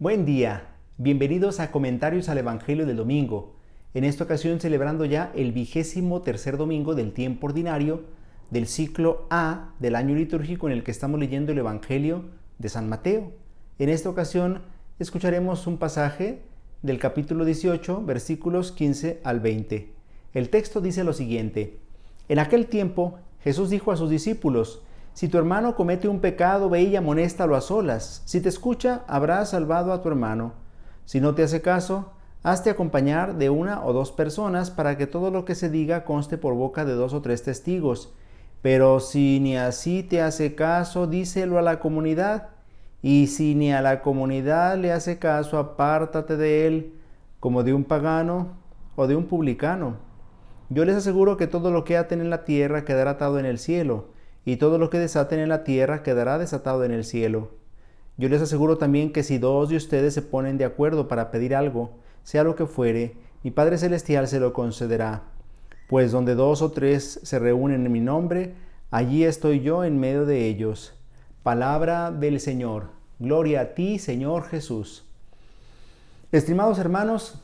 Buen día, bienvenidos a Comentarios al Evangelio del Domingo. En esta ocasión celebrando ya el 23º domingo del tiempo ordinario del ciclo A del año litúrgico en el que estamos leyendo el Evangelio de San Mateo. En esta ocasión escucharemos un pasaje del capítulo 18, versículos 15 al 20. El texto dice lo siguiente: En aquel tiempo Jesús dijo a sus discípulos: Si tu hermano comete un pecado, ve y amonéstalo a solas. Si te escucha, habrás salvado a tu hermano. Si no te hace caso, hazte acompañar de una o dos personas para que todo lo que se diga conste por boca de 2 o 3 testigos. Pero si ni así te hace caso, díselo a la comunidad. Y si ni a la comunidad le hace caso, apártate de él, como de un pagano o de un publicano. Yo les aseguro que todo lo que aten en la tierra quedará atado en el cielo, y todo lo que desaten en la tierra quedará desatado en el cielo. Yo les aseguro también que si 2 de ustedes se ponen de acuerdo para pedir algo, sea lo que fuere, mi Padre Celestial se lo concederá. Pues donde 2 o 3 se reúnen en mi nombre, allí estoy yo en medio de ellos. Palabra del Señor. Gloria a ti, Señor Jesús. Estimados hermanos,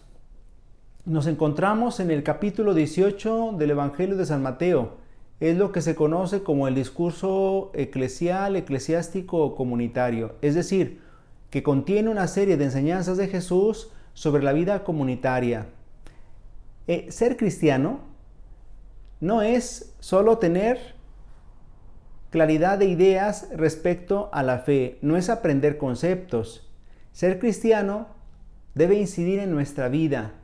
nos encontramos en el capítulo 18 del Evangelio de San Mateo. Es lo que se conoce como el discurso eclesiástico o comunitario, es decir, que contiene una serie de enseñanzas de Jesús sobre la vida comunitaria. Ser cristiano no es solo tener claridad de ideas respecto a la fe, no es aprender conceptos. Ser cristiano debe incidir en nuestra vida,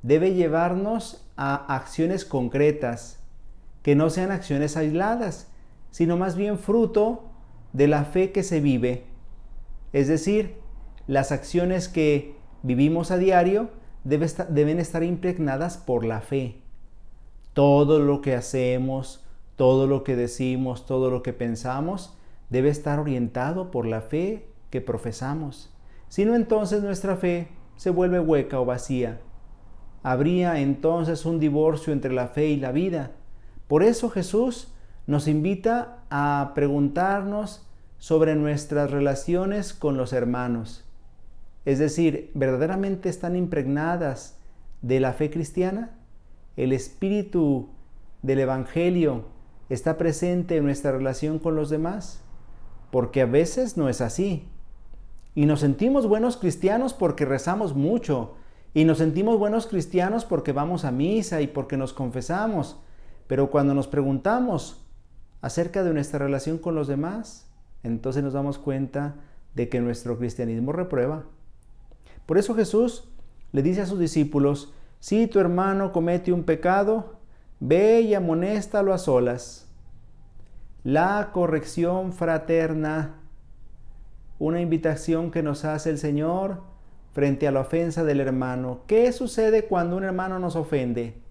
debe llevarnos a acciones concretas, que no sean acciones aisladas, sino más bien fruto de la fe que se vive. Es decir, las acciones que vivimos a diario deben estar impregnadas por la fe. Todo lo que hacemos, todo lo que decimos, todo lo que pensamos, debe estar orientado por la fe que profesamos. Si no, entonces nuestra fe se vuelve hueca o vacía. Habría entonces un divorcio entre la fe y la vida. Por eso Jesús nos invita a preguntarnos sobre nuestras relaciones con los hermanos. Es decir, ¿verdaderamente están impregnadas de la fe cristiana? ¿El espíritu del Evangelio está presente en nuestra relación con los demás? Porque a veces no es así. Y nos sentimos buenos cristianos porque rezamos mucho. Y nos sentimos buenos cristianos porque vamos a misa y porque nos confesamos. Pero cuando nos preguntamos acerca de nuestra relación con los demás, entonces nos damos cuenta de que nuestro cristianismo reprueba. Por eso Jesús le dice a sus discípulos: si tu hermano comete un pecado, ve y amonéstalo a solas. La corrección fraterna, una invitación que nos hace el Señor frente a la ofensa del hermano. ¿Qué sucede cuando un hermano nos ofende?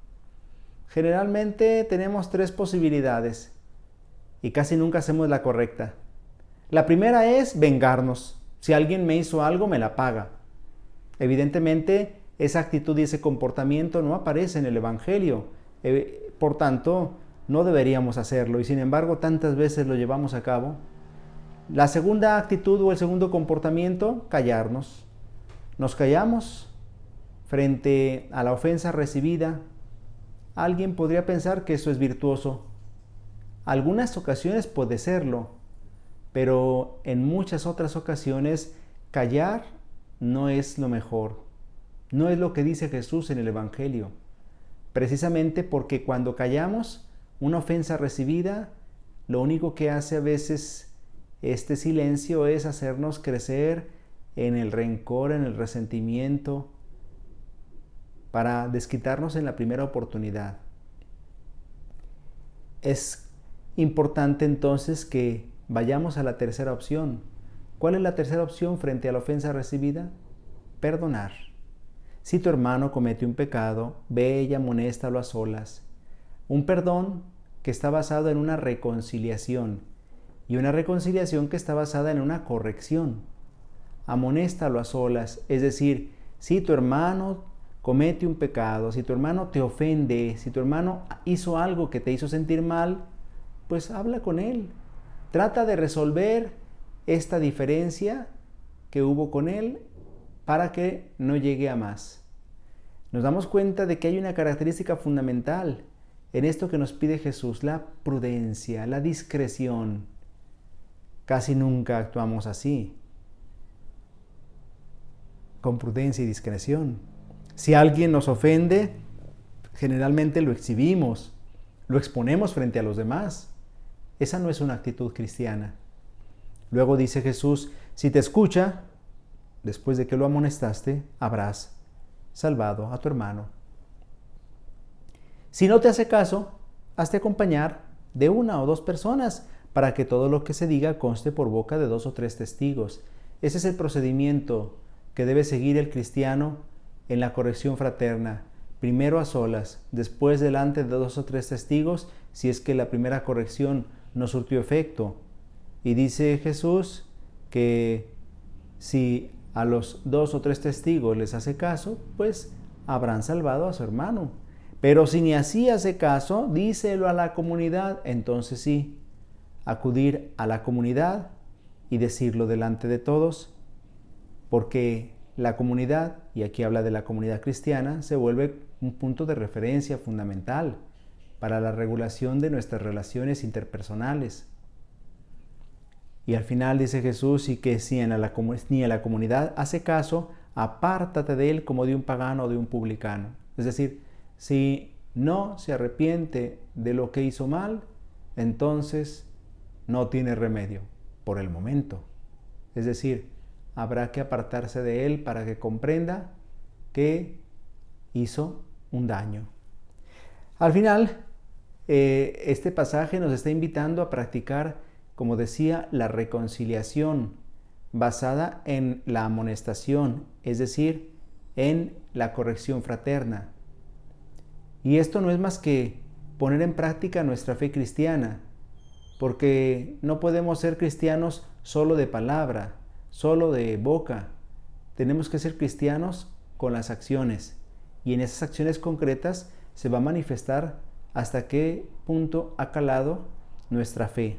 Generalmente tenemos 3 posibilidades y casi nunca hacemos la correcta. La primera es vengarnos. Si alguien me hizo algo, me la paga. Evidentemente, esa actitud y ese comportamiento no aparece en el Evangelio. Por tanto, no deberíamos hacerlo y sin embargo tantas veces lo llevamos a cabo. La segunda actitud o el segundo comportamiento, callarnos. Nos callamos frente a la ofensa recibida. Alguien podría pensar que eso es virtuoso. Algunas ocasiones puede serlo, pero en muchas otras ocasiones callar no es lo mejor. No es lo que dice Jesús en el Evangelio. Precisamente porque cuando callamos una ofensa recibida, lo único que hace a veces este silencio es hacernos crecer en el rencor, en el resentimiento, para desquitarnos en la primera oportunidad. Es importante entonces que vayamos a la tercera opción. ¿Cuál es la tercera opción frente a la ofensa recibida? Perdonar. Si tu hermano comete un pecado, ve y amonéstalo a solas. Un perdón que está basado en una reconciliación y una reconciliación que está basada en una corrección. Amonéstalo a solas, es decir, si tu hermano comete un pecado, si tu hermano te ofende, si tu hermano hizo algo que te hizo sentir mal, pues habla con él. Trata de resolver esta diferencia que hubo con él para que no llegue a más. Nos damos cuenta de que hay una característica fundamental en esto que nos pide Jesús, la prudencia, la discreción. Casi nunca actuamos así, con prudencia y discreción. Si alguien nos ofende, generalmente lo exhibimos, lo exponemos frente a los demás. Esa no es una actitud cristiana. Luego dice Jesús, si te escucha, después de que lo amonestaste, habrás salvado a tu hermano. Si no te hace caso, hazte acompañar de una o dos personas para que todo lo que se diga conste por boca de 2 o 3 testigos. Ese es el procedimiento que debe seguir el cristiano en la corrección fraterna. Primero a solas, después delante de 2 o 3 testigos, si es que la primera corrección no surtió efecto. Y dice Jesús que si a los 2 o 3 testigos les hace caso, pues habrán salvado a su hermano. Pero si ni así hace caso, díselo a la comunidad, entonces sí, acudir a la comunidad y decirlo delante de todos, porque la comunidad, y aquí habla de la comunidad cristiana, se vuelve un punto de referencia fundamental para la regulación de nuestras relaciones interpersonales. Y al final dice Jesús, y que si ni a la comunidad hace caso, apártate de él como de un pagano o de un publicano. Es decir, si no se arrepiente de lo que hizo mal, entonces no tiene remedio por el momento. Es decir, habrá que apartarse de él para que comprenda que hizo un daño. Al final, este pasaje nos está invitando a practicar, como decía, la reconciliación basada en la amonestación, es decir, en la corrección fraterna. Y esto no es más que poner en práctica nuestra fe cristiana, porque no podemos ser cristianos solo de palabra, solo de boca. Tenemos que ser cristianos con las acciones, y en esas acciones concretas se va a manifestar hasta qué punto ha calado nuestra fe.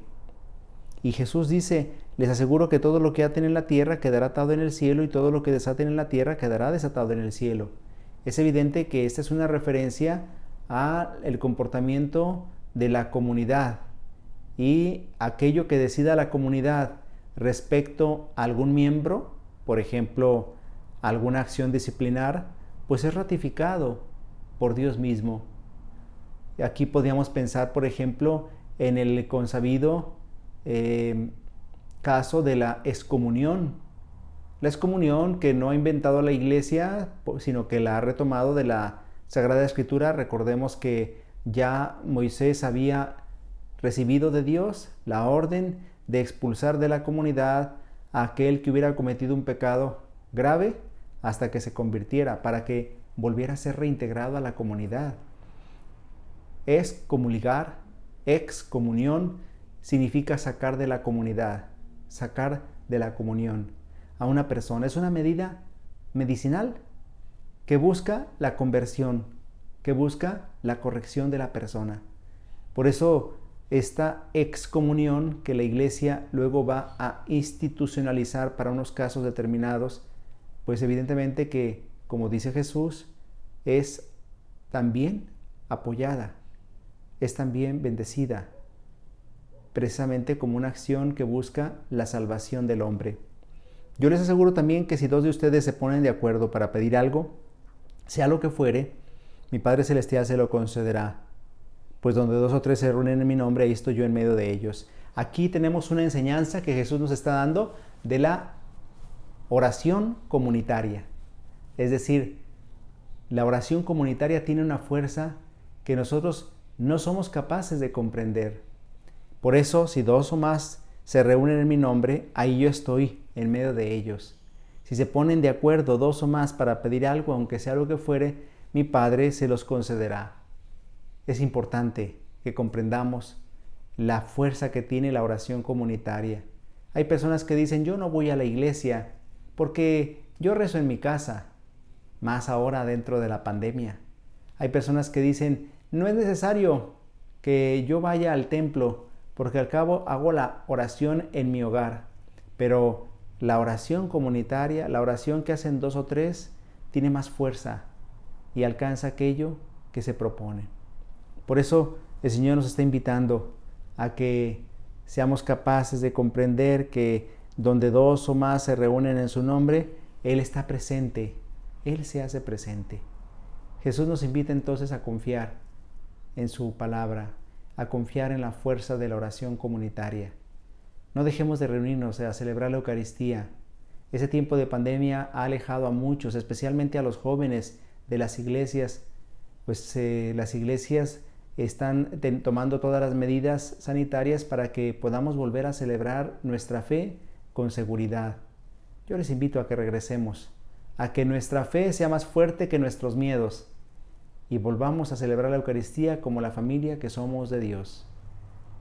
Y Jesús dice, les aseguro que todo lo que aten en la tierra quedará atado en el cielo y todo lo que desaten en la tierra quedará desatado en el cielo. Es evidente que esta es una referencia al comportamiento de la comunidad y aquello que decida la comunidad respecto a algún miembro, por ejemplo, alguna acción disciplinar, pues es ratificado por Dios mismo. Aquí podríamos pensar, por ejemplo, en el consabido caso de la excomunión. La excomunión que no ha inventado la Iglesia, sino que la ha retomado de la Sagrada Escritura. Recordemos que ya Moisés había recibido de Dios la orden de expulsar de la comunidad a aquel que hubiera cometido un pecado grave hasta que se convirtiera, para que volviera a ser reintegrado a la comunidad. Excomulgar, excomunión, significa sacar de la comunidad, sacar de la comunión a una persona. Es una medida medicinal que busca la conversión, que busca la corrección de la persona. Por eso esta excomunión que la Iglesia luego va a institucionalizar para unos casos determinados, pues evidentemente que, como dice Jesús, es también apoyada, es también bendecida, precisamente como una acción que busca la salvación del hombre. Yo les aseguro también que si 2 de ustedes se ponen de acuerdo para pedir algo, sea lo que fuere, mi Padre Celestial se lo concederá. Pues donde 2 o 3 se reúnen en mi nombre, ahí estoy yo en medio de ellos. Aquí tenemos una enseñanza que Jesús nos está dando de la oración comunitaria. Es decir, la oración comunitaria tiene una fuerza que nosotros no somos capaces de comprender. Por eso, si 2 o más se reúnen en mi nombre, ahí yo estoy en medio de ellos. Si se ponen de acuerdo 2 o más para pedir algo, aunque sea lo que fuere, mi Padre se los concederá. Es importante que comprendamos la fuerza que tiene la oración comunitaria. Hay personas que dicen, yo no voy a la iglesia porque yo rezo en mi casa, más ahora dentro de la pandemia. Hay personas que dicen, no es necesario que yo vaya al templo porque al cabo hago la oración en mi hogar. Pero La oración comunitaria, la oración que hacen 2 o 3, tiene más fuerza y alcanza aquello que se propone. Por eso el Señor nos está invitando a que seamos capaces de comprender que donde 2 o más se reúnen en su nombre, Él está presente, Él se hace presente. Jesús nos invita entonces a confiar en su palabra, a confiar en la fuerza de la oración comunitaria. No dejemos de reunirnos a celebrar la Eucaristía. Ese tiempo de pandemia ha alejado a muchos, especialmente a los jóvenes de las iglesias, pues las iglesias están tomando todas las medidas sanitarias para que podamos volver a celebrar nuestra fe con seguridad. Yo les invito a que regresemos, a que nuestra fe sea más fuerte que nuestros miedos y volvamos a celebrar la Eucaristía como la familia que somos de Dios.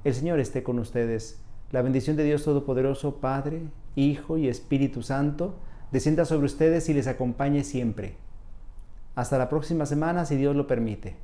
El Señor esté con ustedes. La bendición de Dios Todopoderoso, Padre, Hijo y Espíritu Santo, descienda sobre ustedes y les acompañe siempre. Hasta la próxima semana, si Dios lo permite.